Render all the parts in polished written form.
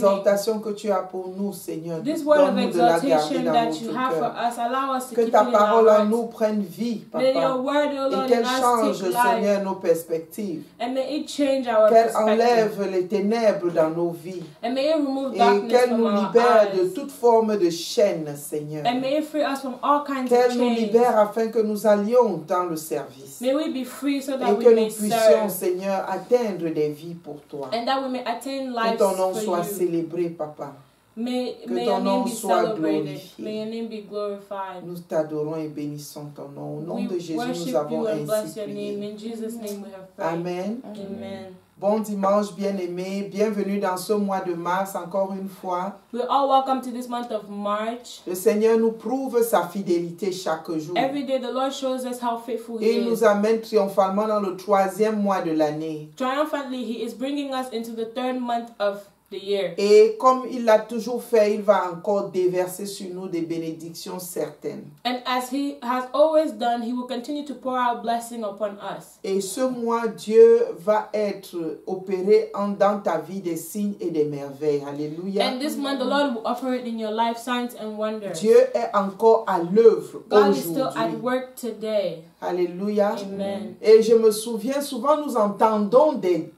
d'exhortation que tu as pour nous, Seigneur, This word of donne-nous de la garder exaltation dans that you notre have for cœur. us, allow us to Que keep ta it in our parole en hearts. nous prenne vie, May your Papa, word, O et Lord, in qu'elle us change, take life. Seigneur, nos perspectives. And may it change our Qu'elle perspective. enlève les ténèbres dans nos vies. And may it remove Et darkness qu'elle from nous our libère de eyes. toute forme de chaîne, Seigneur. And may it free us from all kinds of Qu'elle nous chains. libère afin que nous allions dans le service. May we be free so that Et we que may nous puissions, serve. Seigneur, atteindre des vies pour toi. And that we may attain Que lives ton nom for soit you. célébré, Papa. May Que your ton name nom be soit celebrated. glorifié. May your name be glorified. Nous t'adorons et bénissons ton nom. Au nom We de Jésus, worship nous avons you and bless ainsi your name. prié. In Jesus' name we have prayed. Amen. Amen. Bon dimanche, bien-aimés. Bienvenue dans ce mois de mars, encore une fois. We're all welcome to this month of March. Le Seigneur nous prouve sa fidélité chaque jour. Every day the Lord shows us how faithful Et He il is. nous amène triomphalement dans le 3e mois de l'année. Triumphantly, He is bringing us into the 3rd month of the year. Et comme il l'a toujours fait, il va encore déverser sur nous des bénédictions certaines. And as He has always done, He will continue to pour out blessing upon us. Et ce mois, Dieu va être opéré dans ta vie des signes et des merveilles. Alléluia. And this month, the Lord will operate in your life signs and wonders. Dieu est encore à l'œuvre God is still at aujourd'hui. work today. Alléluia. Amen. Et je me souviens, souvent nous entendons des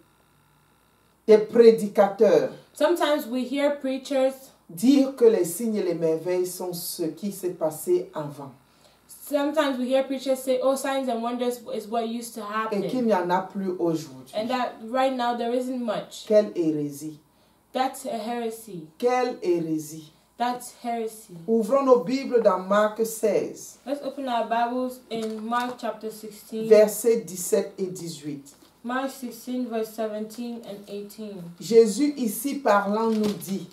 prédicateurs Sometimes we hear preachers, dire que les signes et les merveilles sont ce qui s'est passé avant. sometimes we hear preachers say, oh, signs and wonders is what used to Et qu'il happen. n'y en a plus aujourd'hui. And that right now there isn't much. Quelle hérésie. That's a heresy. Quelle hérésie. That's heresy. Ouvrons nos Bibles dans Marc 16, Let's open our Bibles in Mark chapter 16. versets 17 et 18. Mark 16 verse 17 and 18. Jésus ici parlant nous dit,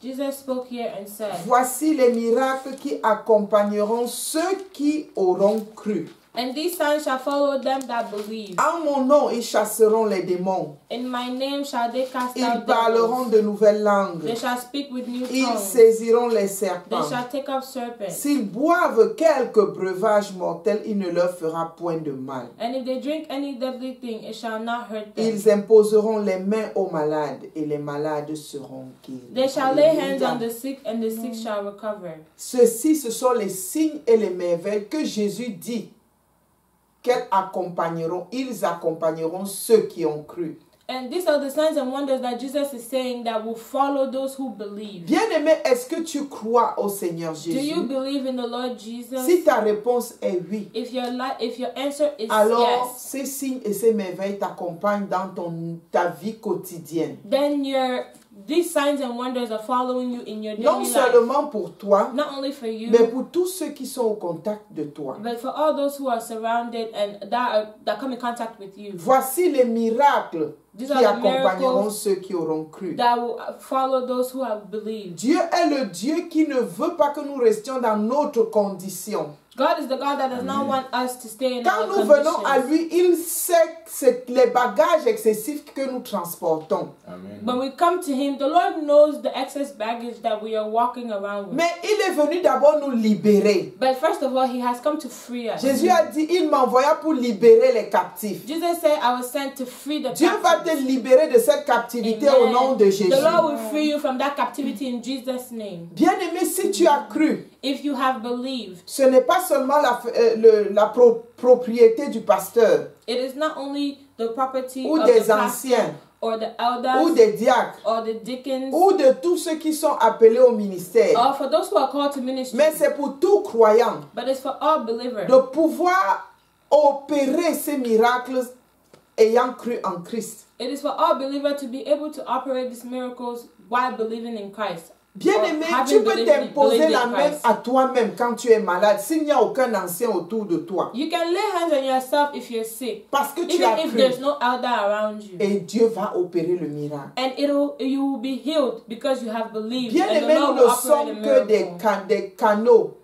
Jesus spoke here and said, voici les miracles qui accompagneront ceux qui auront cru. and these signs shall follow them that believe. En mon nom, ils chasseront les démons. In my name shall they cast Ils out parleront devils. de nouvelles langues. They shall speak with new Ils tongues. saisiront les They serpents. shall take up serpents. S'ils boivent quelque breuvage mortel, il ne leur fera point de mal. And if they drink any deadly thing, it shall not hurt them. Ils imposeront les mains aux malades et les malades seront guéris. They shall lay hands Alléluia. on the sick, and the sick shall recover. Ceux-ci, ce sont les signes et les merveilles que Jésus dit qu'elles accompagneront. Ils accompagneront ceux qui ont cru. And these are the signs and wonders that Jesus is saying that will follow those who believe. Bien-aimé, est-ce que tu crois au Seigneur Do you Jésus? believe in the Lord Jesus? Si ta réponse est oui, If your answer is alors yes, ces signes et ces merveilles t'accompagnent dans ta vie quotidienne. then these signs and wonders are following you in your Non daily life. seulement pour toi, Not only for you, mais pour tous ceux qui sont au contact de toi. but for all those who are surrounded and that come in contact with you. Voici les miracles These qui are the accompagneront miracles ceux qui auront cru. that will follow those who have believed. Dieu est le Dieu qui ne veut pas que nous restions dans notre condition. God is the God that does not want us to stay in Quand our nous venons à conditions. lui, il sait les bagages excessifs que nous transportons. Amen. When we come to Him, the Lord knows the excess baggage that we are walking around with. Mais il est venu d'abord nous libérer. But first of all, He has come to free us. Jésus a dit, il m'envoya pour libérer les captifs. Jesus said, I was sent to free the Dieu va te captives. libérer de cette captivité au nom de Jésus. The Lord will free you from that captivity in Jesus' name. Bien-aimé, si tu as cru, If you have believed, ce n'est pas seulement la propriété du pasteur it is not only the property ou of des the pastor anciens or the ou elders des diacres or the deacons ou de tous ceux qui sont appelés au ministère, or for those who are called to ministry, mais c'est pour tout croyant but it's for all believers. de pouvoir opérer ces miracles ayant cru en Christ. It is for all believers to be able to operate these miracles while believing in Christ. Bien-aimé, Or tu having peux t'imposer believed la in main Christ. à toi-même quand tu es malade, s'il n'y a aucun ancien autour de toi. You can lay hands on yourself if you're sick, Parce que tu even as if cru. there's no elder around you. Et Dieu va opérer le miracle. And you will be healed because you have believed. And Bien-aimé, the Lord nous will ne operate sommes a que miracle. des canaux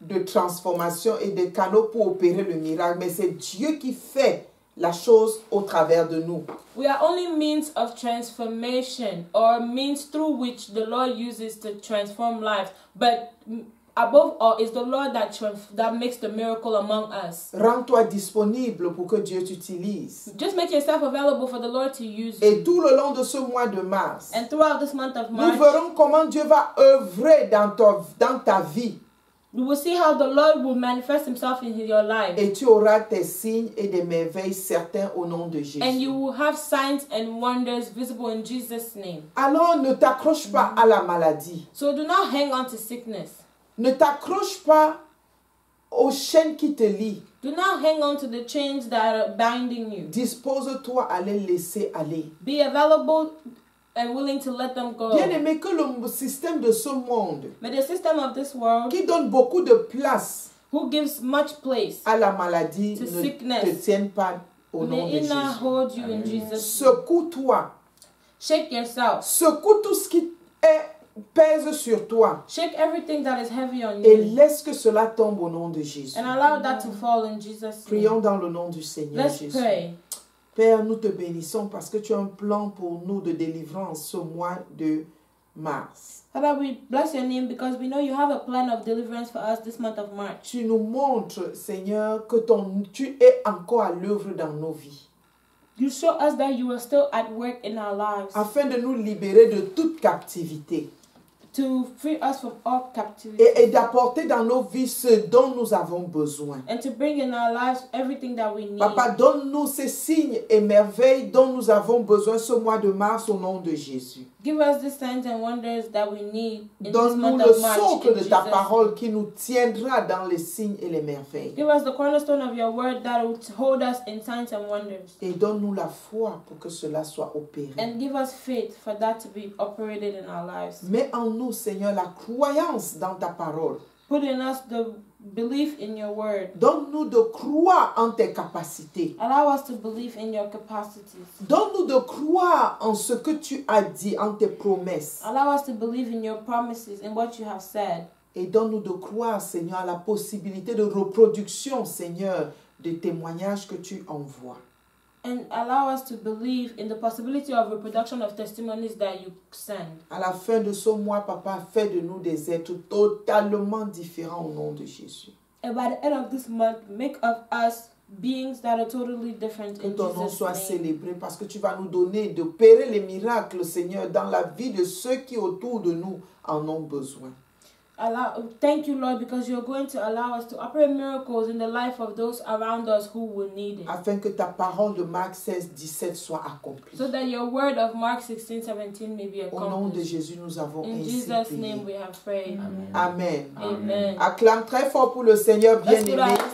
de transformation et des canaux pour opérer le miracle. Mais c'est Dieu qui fait la chose au travers de nous. We are only means of transformation or means through which the Lord uses to transform lives. But above all, it's the Lord that makes the miracle among us. Rends-toi disponible pour que Dieu t'utilise. Just make yourself available for the Lord to use you. Et tout le long de ce mois de mars, And throughout this month of nous March, verrons comment Dieu va œuvrer dans ta vie. you will see how the Lord will manifest himself in your life. Et tu auras tes signes et des merveilles certains au nom de Jésus. And you will have signs and wonders visible in Jesus' name. Alors ne t'accroche pas à la maladie. So do not hang on to sickness. Ne t'accroche pas aux chaînes qui te lient. Do not hang on to the chains that are binding you. Dispose-toi à les laisser aller. Be available and willing to let them go. Bien aimé, que le système de ce monde, But the system of this world, qui donne beaucoup de place who gives much place, à la maladie, to ne sickness, te tienne pas au nom de may it not Jésus. hold you in Jesus' name. Secoue-toi. Shake yourself. Secoue tout ce qui pèse sur toi. Shake everything that is heavy on Et you. laisse que cela tombe au nom de Jésus. And allow that to fall in Jesus' name. Prions dans le nom du Seigneur Let's Jésus. pray. Père, nous te bénissons parce que tu as un plan pour nous de délivrance ce mois de mars. Father, we bless your name because we know you have a plan of deliverance for us this month of March. Tu nous montres, Seigneur, que tu es encore à l'œuvre dans nos vies, You show us that you are still at work in our lives afin de nous libérer de toute captivité to free us from all captivity et d'apporter dans nos vies ce dont nous avons besoin. and to bring in our lives everything that we need. Papa, donne-nous ces signes et merveilles dont nous avons besoin ce mois de mars au nom de Jésus. Give us the signs and wonders that we need in this Donne-nous month le of March. socle In de ta Jesus' parole qui nous tiendra dans les signes et les merveilles. Give us the cornerstone of your word that will hold us in signs and wonders. Et donne-nous la foi pour que cela soit opéré. And give us faith for that to be operated in our lives. Mets en nous, Seigneur, la croyance dans ta parole. Put in us the belief in your word. Donne-nous de croire en tes capacités. Allow us to believe in your capacities. Donne-nous de croire en ce que tu as dit, en tes promesses. Allow us to believe in your promises and what you have said. Et donne-nous de croire, Seigneur, à la possibilité de reproduction, Seigneur, des témoignages que tu envoies. And allow us to believe in the possibility of reproduction of testimonies that you send. À la fin de ce mois, Papa, fais de nous des êtres totalement différents au nom de Jésus. And by the end of this month, make of us beings that are totally different Que in ton nom Jesus' soit name. célébré parce que tu vas nous donner d'opérer les miracles, Seigneur, dans la vie de ceux qui autour de nous en ont besoin. Thank you, Lord, because you're going to allow us to operate miracles in the life of those around us who will need it. Afin que ta parole de Marc 16, 17 soit accomplie. So that your word of Mark 16, 17 may be Au nom de accomplished. Jésus, nous avons In ainsi Jesus' name prié. we have prayed. Amen. Amen. Acclame très fort pour le Seigneur Let's put bien-aimé. our